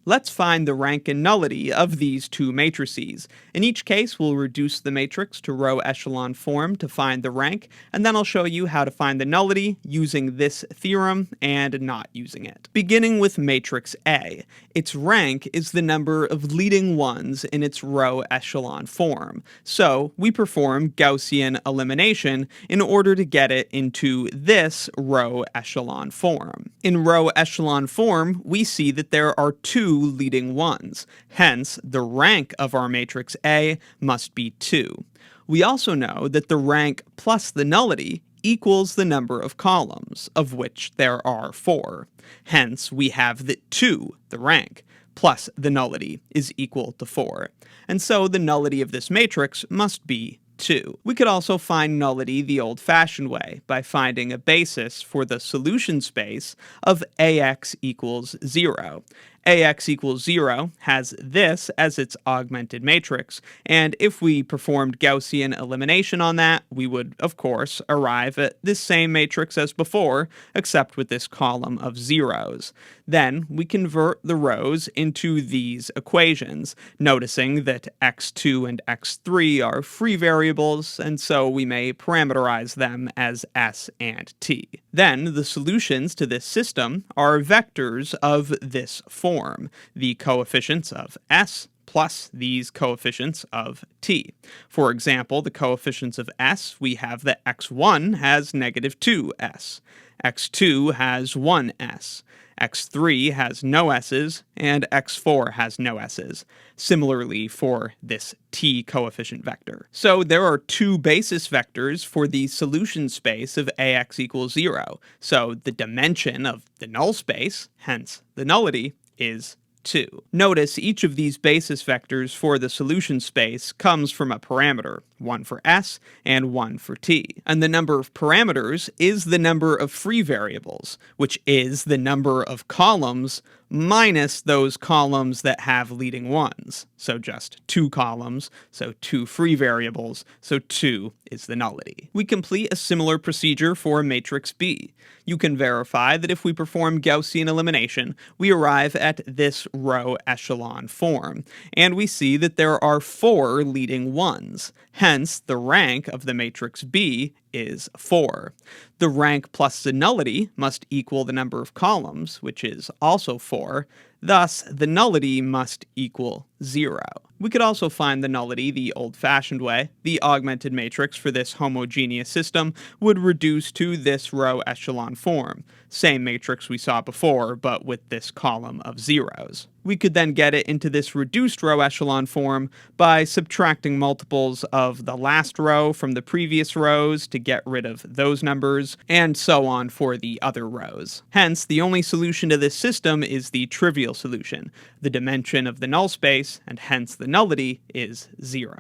Let's find the rank and nullity of these two matrices. In each case, we'll reduce the matrix to row echelon form to find the rank, and then I'll show you how to find the nullity using this theorem and not using it. Beginning with matrix A, its rank is the number of leading ones in its row echelon form. So we perform Gaussian elimination in order to get it into this row echelon form. In row echelon form, we see that there are two leading ones. Hence, the rank of our matrix A must be 2. We also know that the rank plus the nullity equals the number of columns, of which there are 4. Hence, we have that 2, the rank, plus the nullity is equal to 4. And so the nullity of this matrix must be 2. We could also find nullity the old-fashioned way by finding a basis for the solution space of AX equals 0. AX equals 0 has this as its augmented matrix, and if we performed Gaussian elimination on that, we would, of course, arrive at this same matrix as before, except with this column of zeros. Then we convert the rows into these equations, noticing that x2 and x3 are free variables, and so we may parameterize them as s and t. Then the solutions to this system are vectors of this form, the coefficients of s plus these coefficients of t. For example, the coefficients of s, we have that x1 has negative 2s, x2 has 1s, x3 has no s's, and x4 has no s's. Similarly for this t coefficient vector. So there are two basis vectors for the solution space of AX equals 0. So the dimension of the null space, hence the nullity, is 2. Notice each of these basis vectors for the solution space comes from a parameter, one for s and one for t. And the number of parameters is the number of free variables, which is the number of columns minus those columns that have leading ones. So just 2 columns, so 2 free variables, so 2 is the nullity. We complete a similar procedure for matrix B. You can verify that if we perform Gaussian elimination, we arrive at this row echelon form, and we see that there are 4 leading ones. Hence, the rank of the matrix B is 4. The rank plus the nullity must equal the number of columns, which is also 4. Thus, the nullity must equal 0. We could also find the nullity the old-fashioned way. The augmented matrix for this homogeneous system would reduce to this row echelon form. Same matrix we saw before, but with this column of zeros. We could then get it into this reduced row echelon form by subtracting multiples of the last row from the previous rows to get rid of those numbers, and so on for the other rows. Hence, the only solution to this system is the trivial solution. The dimension of the null space, and hence the nullity, is 0.